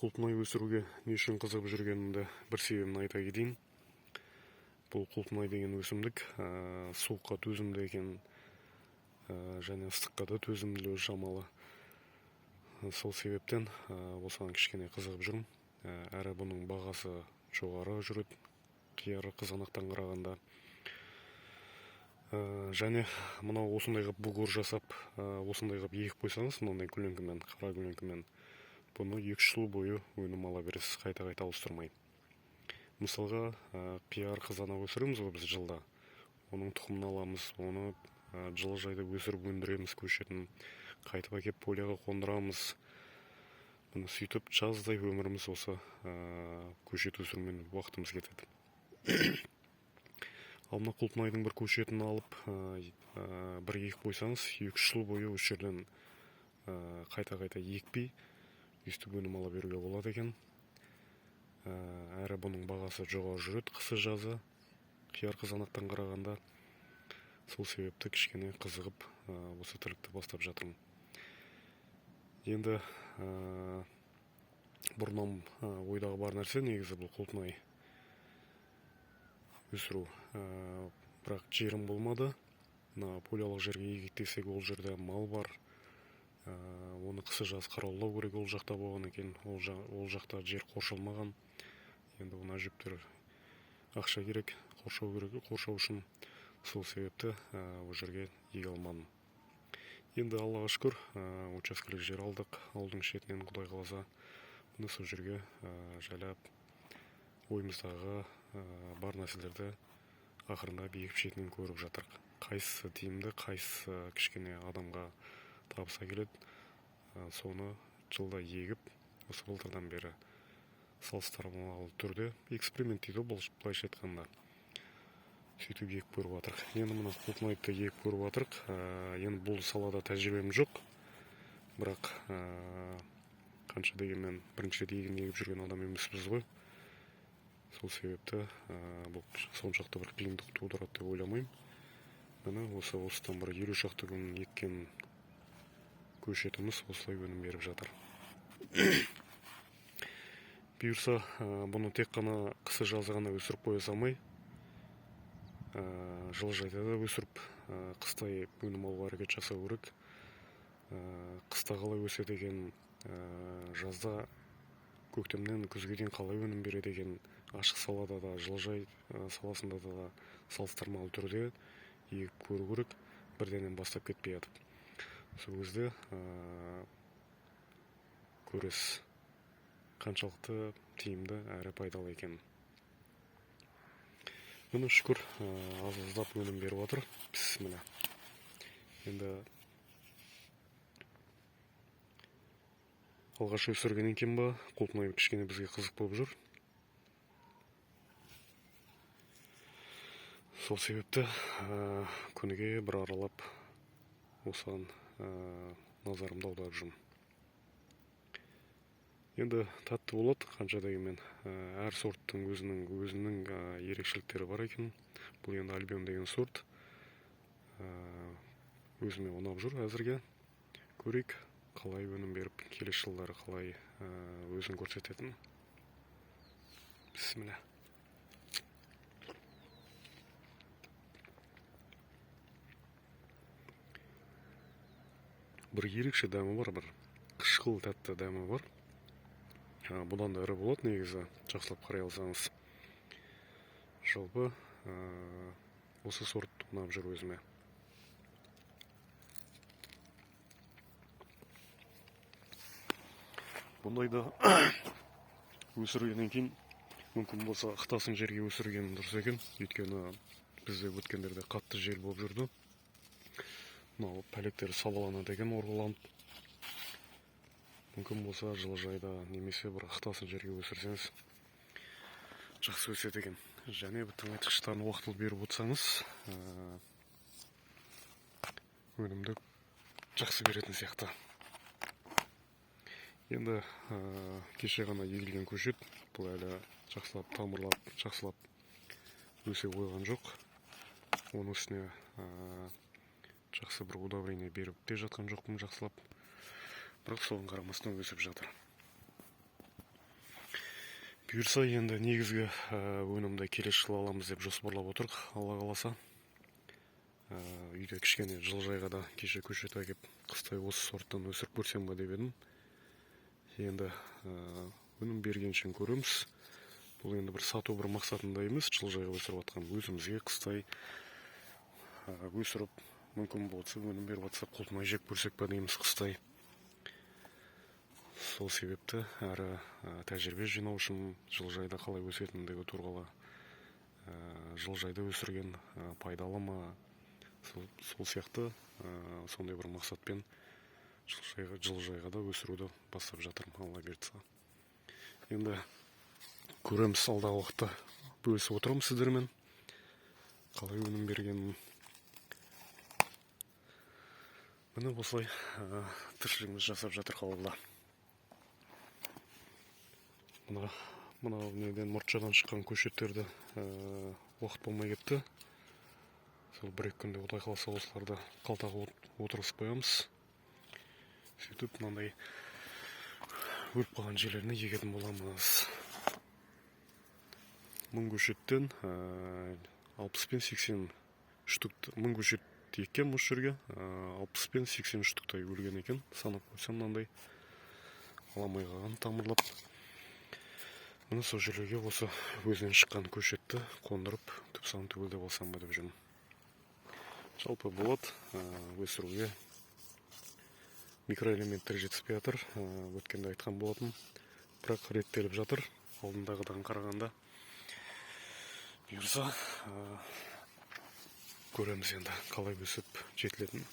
құлпынай өсіруге не үшін қызығып жүргенімді бір себебін айта кетейін. Бұл құлпынай деген өсімдік суыққа төзімді екен, және ыстыққа да төзімділігі шамалы. Сол себептен осыған кішкене қызығып жүрмін. Әрі бұның бағасы жоғары жүреді қияр қызанақтан қарағанда. Және мынау осындай қылып бугор жасап, осындай қылып егіп қойсаңыз, мынандай көлеңкемен, қара көлеңкемен, бұны 2 жыл бойы өнім ала бересіз, қайта-қайта ауыстырмай. Мысалға, қияр қызанақ өсіреміз ғой біз жылда. Оның тұқымын аламыз, оны жылыжайда өсіріп өндіреміз көшетін, қайтып әкеп поляға қондырамыз. Бұны сөйтіп жаздай өміріміз осы көшет өсірумен уақытымыз кетеді. Ал мына құлпынайдың бір көшетін алып, бір егіп қойсаңыз, 2 жыл бойы осы жерден қайта-қайта екпей, өстіп өнім ала беруге болады екен. Әрі бұның бағасы жоғары жүреді қысы-жазы, қияр қызанақтан қарағанда. Сол себепті кішкене қызығып осы тірлікті бастап жатырмын. Енді бұрыннан ойдағы бар нәрсе негізі бұл құлпынай өсіру. Бірақ жерім болмады. Полялық жерге егейік десек, ол жерде мал бар. Оны қысы-жаз қараулау керек ол жақта болған екен. Ол жақта жер қоршалмаған. Енді оны әжептәуір ақша керек, қоршау үшін. Сол себепті ол жерге еге алмадым. Енді Аллаға шүкір, учаскелік жер алдық, ауылдың шетінен, Құдай қаласа. Бұны сол жерге жайлап ойымыздағы бар нәрселерді ақырындап егіп шетінен көріп жатырық. Қайсысы тиімді, қайсысы кішкене адамға табыс әкеледі, соны жылда егіп, осы былтырдан бері салыстырмалы түрде эксперимент дейді бұл былайша айтқанда. Сөйтіп егіп көріп жатырық. Енді мына құлпынайды егіп көріп жатырық. Енді бұл салада тәжірибем жоқ. Бірақ қанша дегенмен бірінші рет егіп жүрген адам емеспіз ғой. Сол себепті бұл соншалықты бір қиындық тудырады деп ойламаймын. Міне осыдан бір 50 шақты күн еккен көшетіміз осылай өнім беріп жатыр. Бұйырса, бұны тек қана қысы-жазы ғана өсіріп қоя салмай, жылыжайда да өсіріп, қыста өнім алуға әрекет жасау керек. Қыста қалай өседі екен, жазда көктемнен күзге дейін қалай өнім береді екен, ашық салада да, жылыжай саласында да салыстырмалы түрде егіп көру керек, бірденен бастап кетпей жатып. Сол кезде көресіз қаншалықты тиімді әрі пайдалы екен. Міне шүкір, аз-аздап өнім беріп отыр. Бісміллә. Енді алғаш өсіргеннен кейін ба, құлпынай кішкене бізге қызық болып жүр. Сол себепті күніге бір аралап осыған назарымды аударып жүрмін. Енді татты болады, қанша дегенмен. Әр сорттың өзінің ерекшеліктері бар екен. Бұл енді Альбион деген сорт. Өзіме ұнап жүр әзірге. Көрейік, қалай өнім беріп, келесі жылдары қалай өзін көрсететін. Бісміллә. Бір ерекше дәмі бар, бір қышқыл тәтті дәмі бар. Бұдан да ірі болады негізі, жақсылап қарай алсаңыз. Жалпы осы сорт ұнап жүр өзіме. Бұндайды өсіргеннен кейін мүмкін болса ықтасын жерге өсірген дұрыс екен. Өйткені бізде өткендерде қатты жел болып жүрді. Мынау пәлектері сабаланады екен, орғыланып. Мүмкін болса жылыжайда немесе бір ықтасын жерге өсірсеңіз жақсы өседі екен. Және тыңайтқыштарын уақытылы беріп отырсаңыз, өнімді жақсы беретін сияқты. Енді кеше ғана егілген көшет, бұл әлі жақсылап тамырлап, жақсылап өсе қойған жоқ. Оның үстіне жақсы бір удобрение беріп те жатқан жоқпын жақсылап. Бірақ соған қарамастан өсіп жатыр. Бұйырса енді негізгі өнімді келесі жылы аламыз деп жоспарлап отырмық, Алла қаласа. Үйде кішкене жылыжайға да кеше көшет әкеп қыстай осы сорттан өсіріп көрсем ба деп едім. Енді өнім бергеншен көреміз. Бұл енді бір сату бір мақсатында емес, жылыжайға өсіріп жатқан өзімізге қыстай өсіріп мүмкін болса өнім беріп жатса қолтымай жеп көрсек па дейміз қыстай. Сол себепті әрі тәжірибе жинау үшін жылыжайда қалай өсетіндігі туралы, жылыжайда өсірген пайдалы ма, сол сияқты сондай бір мақсатпен жылыжайға да өсіруді бастап жатырмын, Алла берді. Енді көреміз, алдағы уақытта бөлісіп отырамын сіздермен қалай өнім бергенін. Міне осылай тіршілігіміз жасап жатыр ауылда. Мына неден мұртшадан шыққан көшеттерді уақыт болмай кетті. Сол бір-екі күнде Құдай қаласа осыларды қалтаға отырғызып қоямыз. Сөйтіп мынандай өліп қалған жерлеріне егетін боламыз. 1000 көшеттен 60 пен 80 штук, 1000 көшет еккен осы жерге 60 пен 80 штуктай өлген екен. Санап қойсам мынандай аламай қалған тамырлап. Міне сол жерлерге осы өзінен шыққан көшетті қондырып түпсам түгелдеп алсам ба деп жүрмін. Жалпы болады өсіруге микроэлементтер жетіспей жатыр. Өткенде айтқан болатын, бірақ реттеліп жатыр алдындағыдан қарағанда. Бұйырса көреміз енді қалай өсіп жетілетінін.